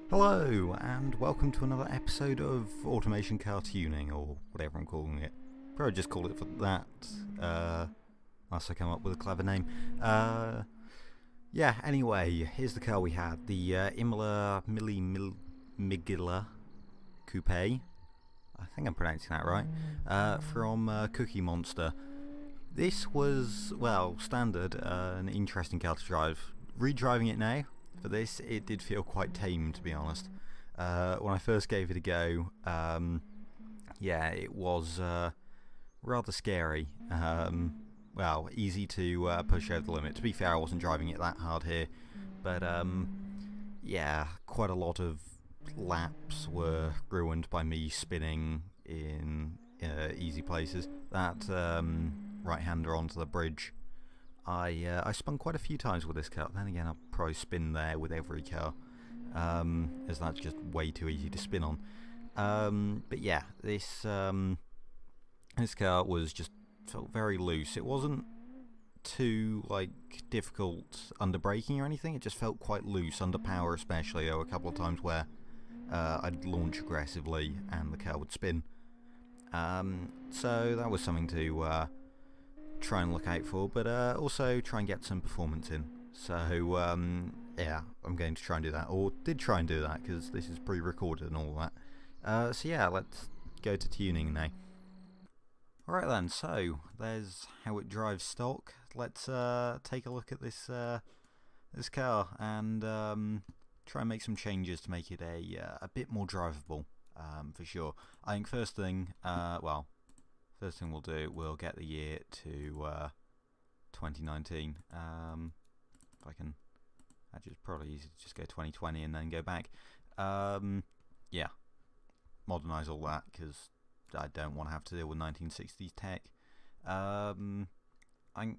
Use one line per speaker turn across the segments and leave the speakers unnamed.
Hello, and welcome to another episode of Automation Car Tuning, or whatever I'm calling it. Probably just call it for that, unless I come up with a clever name. Anyway, here's the car we had, the Imola Migila Coupe. I think I'm pronouncing that right, from Cookie Monster. This was, well, standard, an interesting car to drive. Redriving it now, for this, it did feel quite tame, to be honest. When I first gave it a go, it was rather scary. Easy to push over the limit. To be fair, I wasn't driving it that hard here, but quite a lot of laps were ruined by me spinning in easy places. That right-hander onto the bridge, I spun quite a few times with this car. Then again, I'll probably spin there with every car, as that's just way too easy to spin on. This car was just felt very loose. It wasn't too difficult under braking or anything. It just felt quite loose under power, especially. There were a couple of times where I'd launch aggressively and the car would spin. So that was something to try and look out for, but also try and get some performance in. So I'm going to try and do that, or did try and do that, because this is pre-recorded and all that. Let's go to tuning now. Alright then, so there's how it drives stock. Let's take a look at this this car and try and make some changes to make it a bit more drivable, for sure. I think first thing we'll do, we'll get the year to 2019. If I can, it's probably easy to just go 2020 and then go back. Modernise all that, because I don't want to have to deal with 1960s tech. I think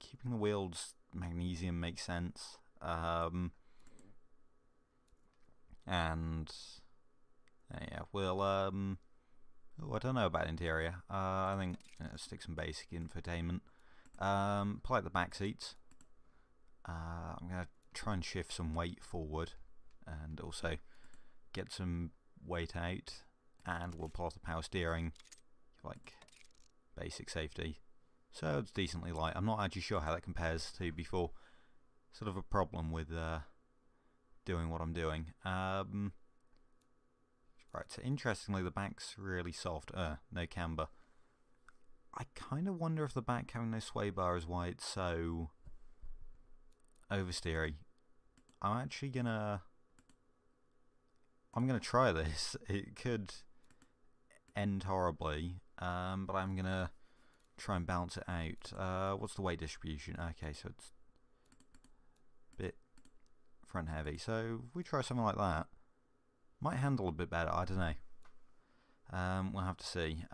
keeping the wheels magnesium makes sense. I don't know about interior. I think stick some basic infotainment. Polite the back seats. I'm going to try and shift some weight forward and also get some weight out, and we'll pull off the power steering, like basic safety. So it's decently light. I'm not actually sure how that compares to before. Sort of a problem with doing what I'm doing. Right, so interestingly, the back's really soft. No camber. I kind of wonder if the back having no sway bar is why it's so oversteery. I'm gonna try this. It could end horribly, but I'm gonna try and balance it out. What's the weight distribution? Okay, so it's a bit front heavy. So if we try something like that, might handle a bit better. I don't know. We'll have to see.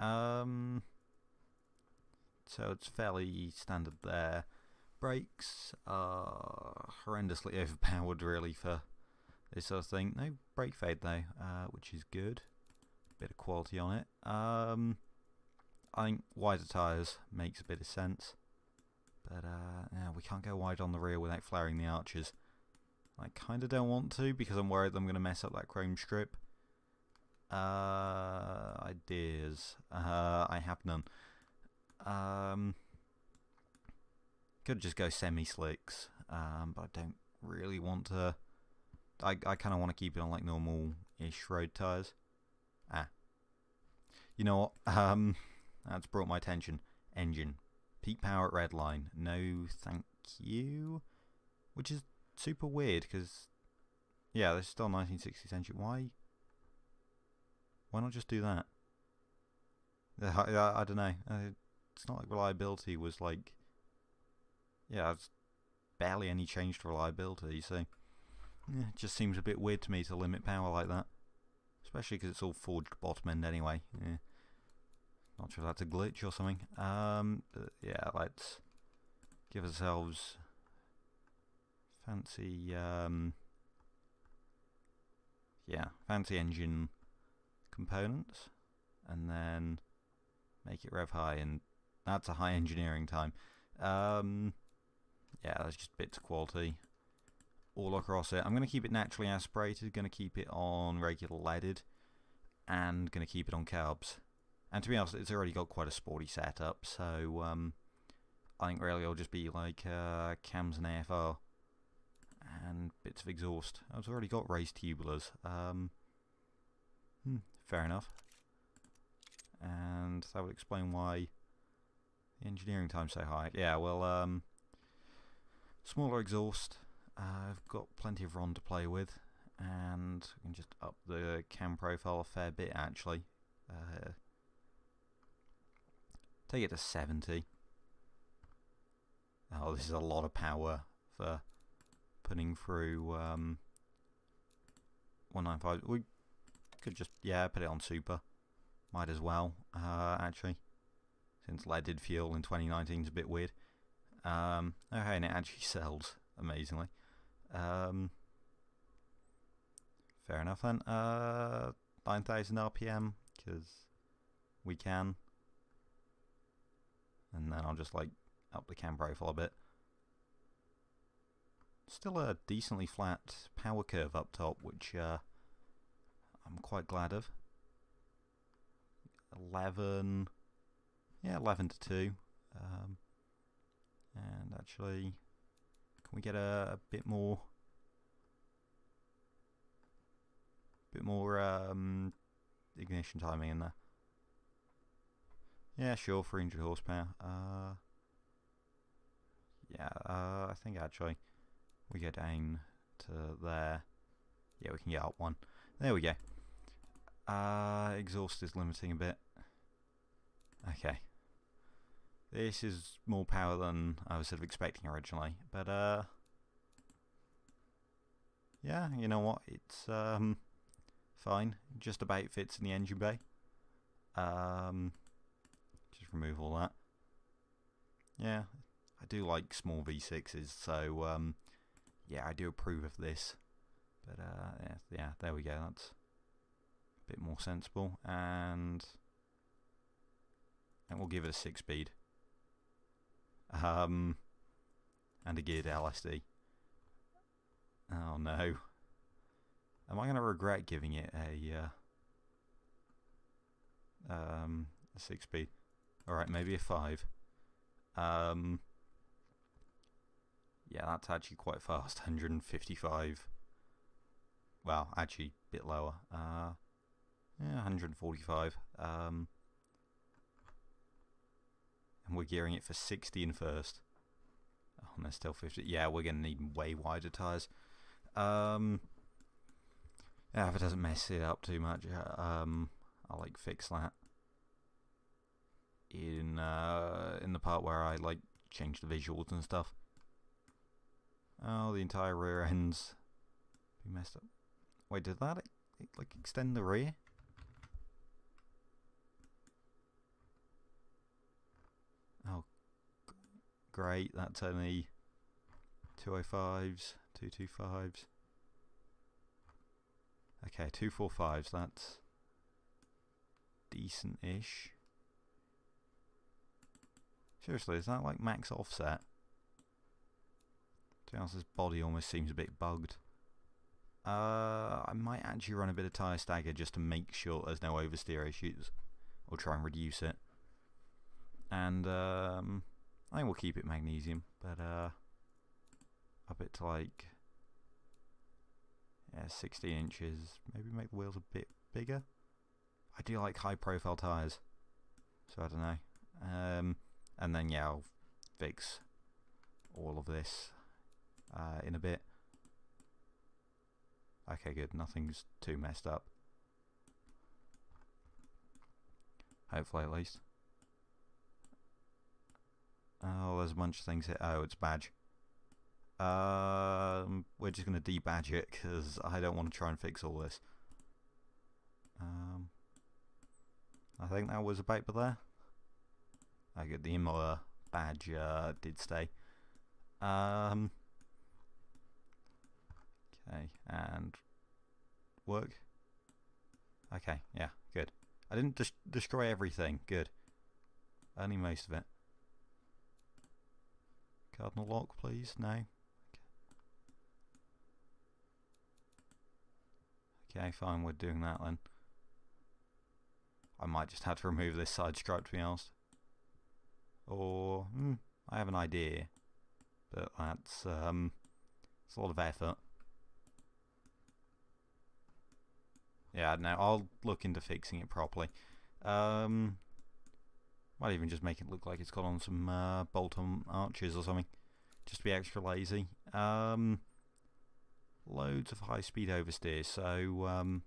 So it's fairly standard there. Brakes are horrendously overpowered, really, for this sort of thing. No brake fade though, which is good. Bit of quality on it. I think wider tyres makes a bit of sense, but we can't go wide on the rear without flaring the arches. I kind of don't want to, because I'm worried that I'm going to mess up that chrome strip. Ideas. I have none. Could just go semi-slicks, but I don't really want to. I kind of want to keep it on like normal-ish road tyres. You know what? That's brought my attention. Engine. Peak power at red line. No thank you. Which is super weird, because this is still 1960s engine. Why not just do that? I don't know. It's not like reliability was it's barely any change to reliability, so it just seems a bit weird to me to limit power like that, especially because it's all forged bottom end anyway. Not sure if that's a glitch or something. Let's give ourselves fancy fancy engine components, and then make it rev high, and that's a high engineering time. That's just bits of quality. all across it. I'm going to keep it naturally aspirated, going to keep it on regular leaded, and going to keep it on carbs. And to be honest, it's already got quite a sporty setup, so I think really it'll just be like cams and AFR and bits of exhaust. I've already got raised tubulars. Fair enough. And that would explain why the engineering time's so high. Yeah, well, smaller exhaust. I've got plenty of RON to play with, and we can just up the cam profile a fair bit actually. Take it to 70. Oh, this is a lot of power for putting through 195. We could just, yeah, put it on super. Might as well, actually, since leaded fuel in 2019 is a bit weird. Okay, and it actually sells amazingly. Fair enough then. 9,000 RPM, because we can. And then I'll just like up the cam profile a bit. Still a decently flat power curve up top, which I'm quite glad of. 11, yeah, 11 to 2. And actually, can we get a bit more ignition timing in there? Yeah, sure, 300 horsepower. Yeah, I think actually we get down to there. Yeah, we can get up one. There we go. Exhaust is limiting a bit. Okay. This is more power than I was sort of expecting originally, but yeah, you know what? It's fine. Just about fits in the engine bay. Just remove all that. Yeah, I do like small V6s, so yeah, I do approve of this. But yeah, there we go. That's a bit more sensible, and we'll give it a 6-speed. And a geared LSD. Oh no. Am I going to regret giving it a 6-speed? Alright, maybe a 5. Yeah, that's actually quite fast. 155. Well, actually a bit lower. Yeah, 145. And we're gearing it for 60 in first. Oh, and there's still 50. Yeah, we're going to need way wider tyres. Yeah, if it doesn't mess it up too much, I'll like fix that in the part where I like change the visuals and stuff. Oh, the entire rear end's be messed up. Wait, did that like extend the rear? Oh, great. That's only 205s, 225s. Okay, 245s. That's decent-ish. Seriously, is that like max offset? To be honest, this body almost seems a bit bugged. I might actually run a bit of tyre stagger just to make sure there's no oversteer issues, or try and reduce it. And I think we'll keep it magnesium, but up it to like 16 inches. Maybe make the wheels a bit bigger. I do like high profile tyres, so I don't know. And then yeah, I'll fix all of this in a bit. Okay, good. Nothing's too messed up. Hopefully, at least. Oh, there's a bunch of things here. Oh, it's badge. We're just going to debadge it because I don't want to try and fix all this. I think that was about there. I get the Imola badge did stay. Okay, and work. Okay, yeah, good. I didn't destroy everything. Good. Only most of it. Cardinal lock, please. No. Okay. Okay, fine, we're doing that then. I might just have to remove this side stripe, to be honest. Or, I have an idea. But that's, it's a lot of effort. Yeah, no, I'll look into fixing it properly. Might even just make it look like it's got on some bolt-on arches or something. Just to be extra lazy. Loads of high-speed oversteer, so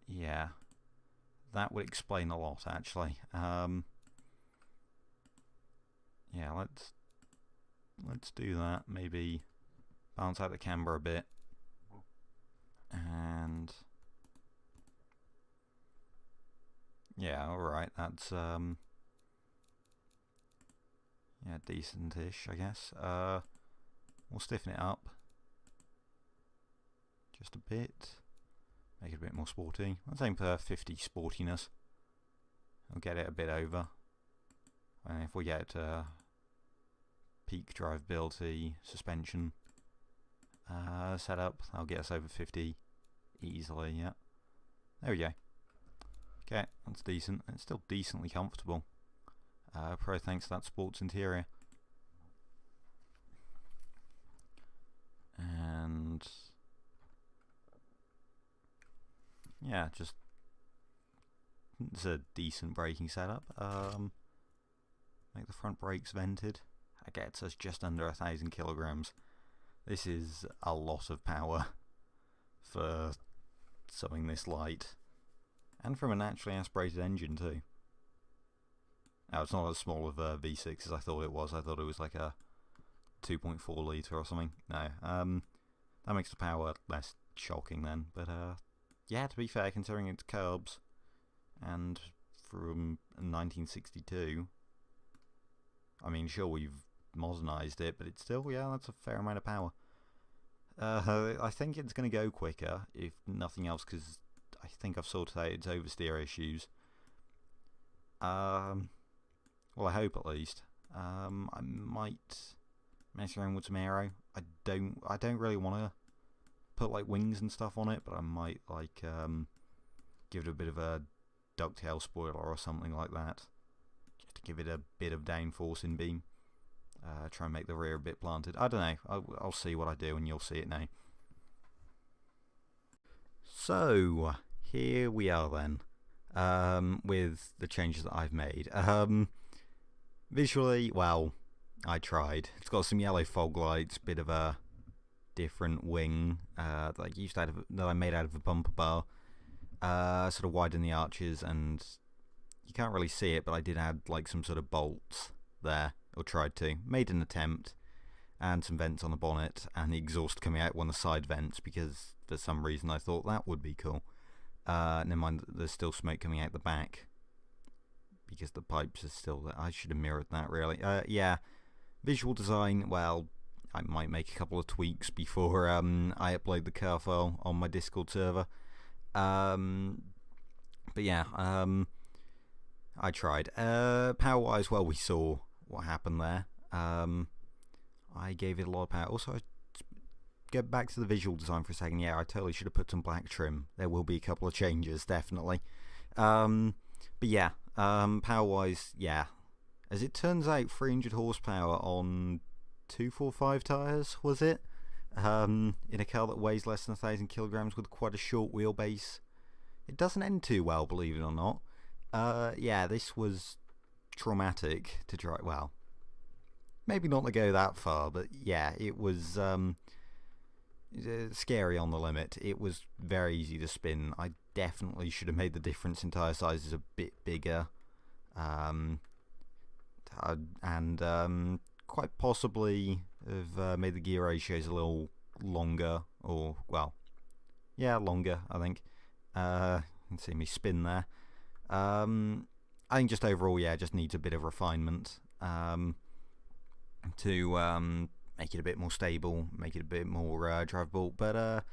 yeah, that would explain a lot actually. Yeah, let's do that. Maybe balance out the camber a bit, and yeah, all right, that's yeah, decent-ish, I guess. We'll stiffen it up just a bit, make it a bit more sporty. Let's aim for 50 sportiness. I'll get it a bit over, and if we get peak drivability suspension setup, that'll get us over 50 easily. Yeah, there we go. Okay, that's decent. It's still decently comfortable. Pro thanks to that sports interior. And yeah, just it's a decent braking setup. Make the front brakes vented. That gets us just under 1,000 kilograms. This is a lot of power for something this light, and from a naturally aspirated engine too. Now, it's not as small of a V6 as I thought it was. I thought it was like a 2.4 litre or something. No, that makes the power less shocking then. But yeah, to be fair, considering it's carbs and from 1962, I mean, sure, we've modernised it, but it's still, yeah, that's a fair amount of power. I think it's going to go quicker, if nothing else, because I think I've sorted out its oversteer issues. Well, I hope at least. I might mess around with some aero. I don't really want to put like wings and stuff on it, but I might like give it a bit of a ducktail spoiler or something like that, just to give it a bit of downforce in beam. Try and make the rear a bit planted. I don't know. I'll see what I do, and you'll see it now. So here we are then, with the changes that I've made. Visually, well, I tried. It's got some yellow fog lights, bit of a different wing that I made out of a bumper bar. Sort of widen the arches, and you can't really see it, but I did add like some sort of bolts there, or tried to. Made an attempt, and some vents on the bonnet, and the exhaust coming out one of the side vents, because for some reason I thought that would be cool. Never mind, there's still smoke coming out the back, because the pipes are still there. I should have mirrored that, really. Yeah, visual design, well, I might make a couple of tweaks before I upload the car file on my Discord server. But yeah, I tried. Power-wise, well, we saw what happened there. I gave it a lot of power. Also, go back to the visual design for a second. Yeah, I totally should have put some black trim. There will be a couple of changes, definitely. But yeah, power-wise, yeah. As it turns out, 300 horsepower on 245 tyres, was it? In a car that weighs less than 1,000 kilograms with quite a short wheelbase. It doesn't end too well, believe it or not. Yeah, this was traumatic to drive. Well, maybe not to go that far, but yeah, it was scary on the limit. It was very easy to spin. I definitely should have made the difference in tyre sizes a bit bigger, and quite possibly have made the gear ratios a little longer, or well, yeah, longer. I think. You can see me spin there. I think just overall, yeah, just needs a bit of refinement to make it a bit more stable, make it a bit more drivable, but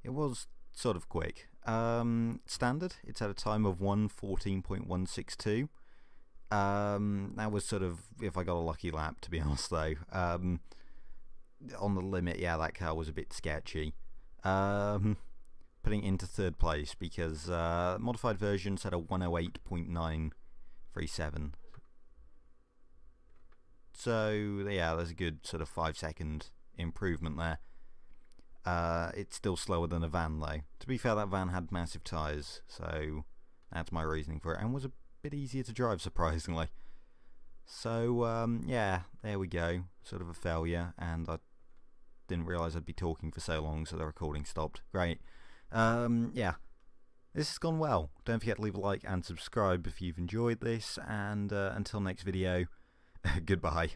it was sort of quick. Standard, it's at a time of 1:14.162. That was sort of if I got a lucky lap, to be honest, though. On the limit, yeah, that car was a bit sketchy. putting it into third place because modified version said a 108.937. So yeah, there's a good sort of 5-second improvement there. It's still slower than a van though. To be fair, that van had massive tyres, so that's my reasoning for it, and was a bit easier to drive surprisingly. So yeah, there we go, sort of a failure, and I didn't realise I'd be talking for so long, so the recording stopped. Great. Yeah, this has gone well. Don't forget to leave a like and subscribe if you've enjoyed this, and until next video, goodbye.